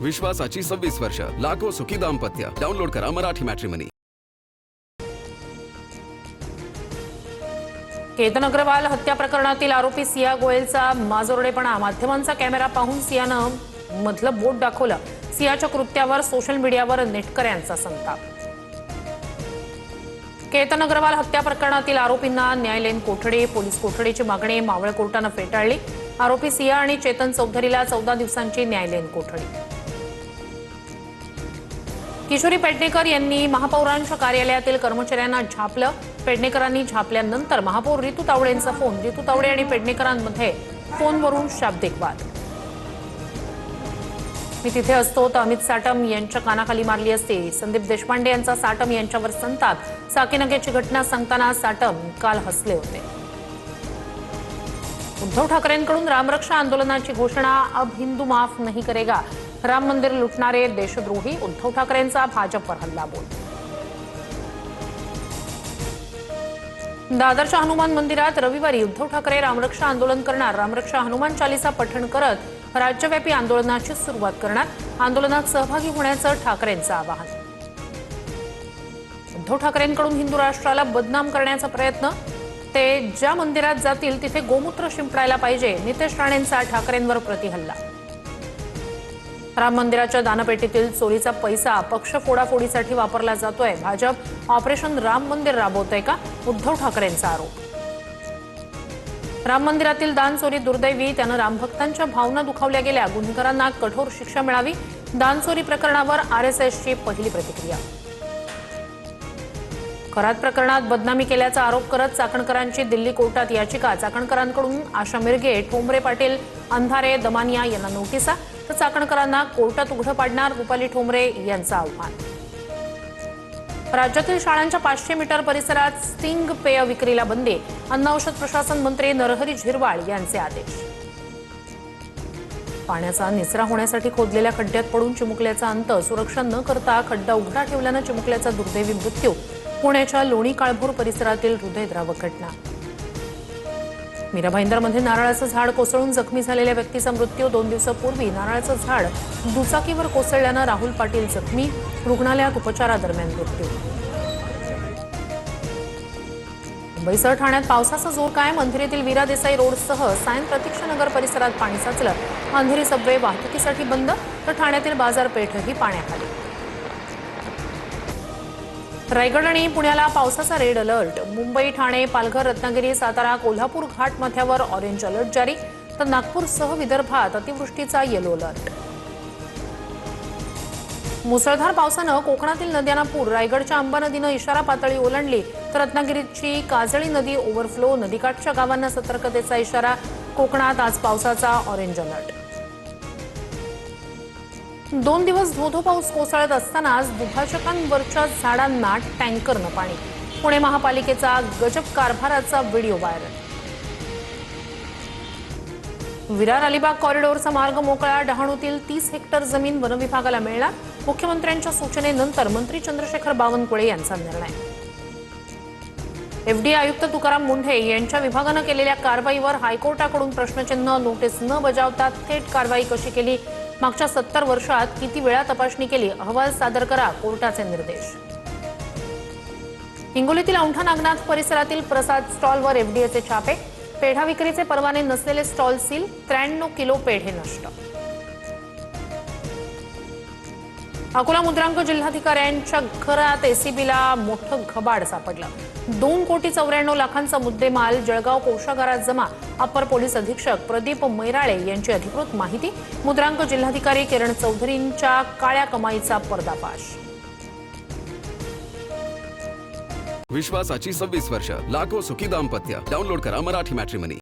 विश्वासाची 26 वर्ष, लाखो सुखी दाम्पत्य. डाउनलोड करा मराठी मॅट्रिमनी. केतन अग्रवाल हत्या प्रकरणातील आरोपी सिया गोयलचा माजोरडेपणा. माध्यमांचा कॅमेरा पाहून सियानं मधलं बोट दाखवलं. सियाच्या कृत्यावर सोशल मीडियावर नेटकऱ्यांचा संताप. केतन अग्रवाल हत्या प्रकरणातील आरोपींना न्यायालयीन कोठडी. पोलीस कोठडीची मागणी मावळ कोर्टानं फेटाळली. आरोपी सिया आणि चेतन चौधरीला 14 दिवसांची न्यायालयीन कोठडी. किशोरी पेडणेकर यांनी महापौरांच्या कार्यालयातील कर्मचाऱ्यांना झापलं. पेडणेकरांनी झापल्यानंतर महापौर रितू तावडेंचा फोन. रितू तावडे आणि पेडणेकरांमध्ये फोनवरून शाब्दिक वाद. मी तिथे असतो तर अमित साटम यांच्या कानाखाली मारली असती. संदीप देशपांडे यांचा साटम यांच्यावर संताप. साकीनगेची घटना सांगताना साटम काल हसले होते. उद्धव ठाकरेंकडून रामरक्षा आंदोलनाची घोषणा. अब हिंदू माफ नहीं करेगा. राम मंदिर लुटणारे देशद्रोही. उद्धव ठाकरेंचा भाजपवर हल्लाबोल. दादरच्या हनुमान मंदिरात रविवारी उद्धव ठाकरे रामरक्षा आंदोलन करणार. रामरक्षा हनुमान चालीसा पठण करत राज्यव्यापी आंदोलनाची सुरुवात करणार. आंदोलनात सहभागी होण्याचं ठाकरेंचं आवाहन. उद्धव ठाकरेंकडून हिंदू राष्ट्राला बदनाम करण्याचा प्रयत्न. ते ज्या मंदिरात जातील तिथे गोमूत्र शिंपडायला पाहिजे. नितेश राणेंचा ठाकरेंवर प्रतिहल्ला. राम मंदिराच्या दानपेटीतील चोरीचा पैसा पक्ष फोडाफोडीसाठी वापरला जातोय. भाजप ऑपरेशन राम मंदिर राबवतोय का? उद्धव ठाकरेंचा आरोप. राम मंदिरातील दान चोरी दुर्दैवी. त्यानं रामभक्तांच्या भावना दुखावल्या गेल्या. गुन्हेगारांना कठोर शिक्षा मिळावी. दान चोरी प्रकरणावर आरएसएसची पहिली प्रतिक्रिया. करात प्रकरणात बदनामी केल्याचा आरोप करत चाकणकरांची दिल्ली कोर्टात याचिका. चाकणकरांकडून आशा मिरगे, ठोंबरे पाटील, अंधारे, दमानिया यांना नोटिसा. तर चाकणकरांना कोर्टात उघडं पाडणार. रुपाली ठोंबरे यांचं आव्हान. राज्यातील शाळांच्या 500 मीटर परिसरात स्टिंग पेय विक्रीला बंदी. अन्न औषध प्रशासन मंत्री नरहरी झिरवाळ यांचे आदेश. पाण्याचा निचरा होण्यासाठी खोदलेल्या खड्ड्यात पडून चिमुकल्याचा अंत. सुरक्षा न करता खड्डा उघडा ठेवल्यानं चिमुकल्याचा दुर्दैवी मृत्यू. पुण्याच्या लोणी काळभोर परिसरातील हृदयद्रावक घटना. मीरा भाईंदरमध्ये नारळाचं झाड कोसळून जखमी झालेल्या व्यक्तीचा मृत्यू. 2 दिवसापूर्वी नारळाचं झाड दुचाकीवर कोसळल्यानं राहुल पाटील जखमी. रुग्णालयात उपचारादरम्यान मृत्यू. मुंबईसह ठाण्यात पावसाचा जोर कायम. अंधेरीतील वीरा देसाई रोडसह सायन प्रतीक्षानगर परिसरात पाणी साचलं. अंधेरी सबवे वाहतुकीसाठी बंद. तर ठाण्यातील बाजारपेठही पाण्याखाली. रायगड आणि पुण्याला पावसाचा रेड अलर्ट. मुंबई, ठाणे, पालघर, रत्नागिरी, सातारा, कोल्हापूर घाटमाथ्यावर ऑरेंज अलर्ट जारी. तर नागपूरसह विदर्भात अतिवृष्टीचा येलो अलर्ट. मुसळधार पावसानं कोकणातील नद्यांना पूर. रायगडच्या अंबा नदीनं इशारा पातळी ओलांडली. तर रत्नागिरीची काजळी नदी ओव्हरफ्लो. नदीकाठच्या गावांना सतर्कतेचा इशारा. कोकणात आज पावसाचा ऑरेंज अलर्ट. 2 दिवस धोधो पाऊस कोसळत असतानाच दुभाजकांवरच्या झाडांना टँकरनं पाणी. पुणे महापालिकेचा गजब कारभाराचा व्हिडिओ व्हायरल. विरार अलिबाग कॉरिडॉरचा मार्ग मोकळा. डहाणूतील 30 हेक्टर जमीन वनविभागाला मिळणार. मुख्यमंत्र्यांच्या सूचनेनंतर मंत्री चंद्रशेखर बावनकुळे यांचा निर्णय. एफडीए आयुक्त तुकाराम मुंढे यांच्या विभागानं केलेल्या कारवाईवर हायकोर्टाकडून प्रश्नचिन्ह. नोटीस न बजावता थेट कारवाई कशी केली? मागच्या 70 वर्षात किती वेळा तपासणी केली? अहवाल सादर करा. कोर्टाचे निर्देश. हिंगोलीतील औंढा नागनाथ परिसरातील प्रसाद स्टॉलवर एफडीएचे छापे. पेढा विक्रीचे परवाने नसलेले स्टॉल सील. 93 किलो पेढे नष्ट. अकोला मुद्रांक जिल्हाधिकाऱ्यांच्या घरात एसीबीला मोठं घबाड सापडलं. 2,94,00,000चा मुद्देमाल जळगाव कोषागारात जमा. अप्पर पोलीस अधीक्षक प्रदीप मैराळे यांची अधिकृत माहिती. मुद्रांक जिल्हाधिकारी किरण चौधरींच्या काळ्या कमाईचा पर्दाफाश. विश्वासाची 26 वर्ष, लाखो सुखी दाम्पत्य. डाउनलोड करा मराठी मॅट्रिमनी.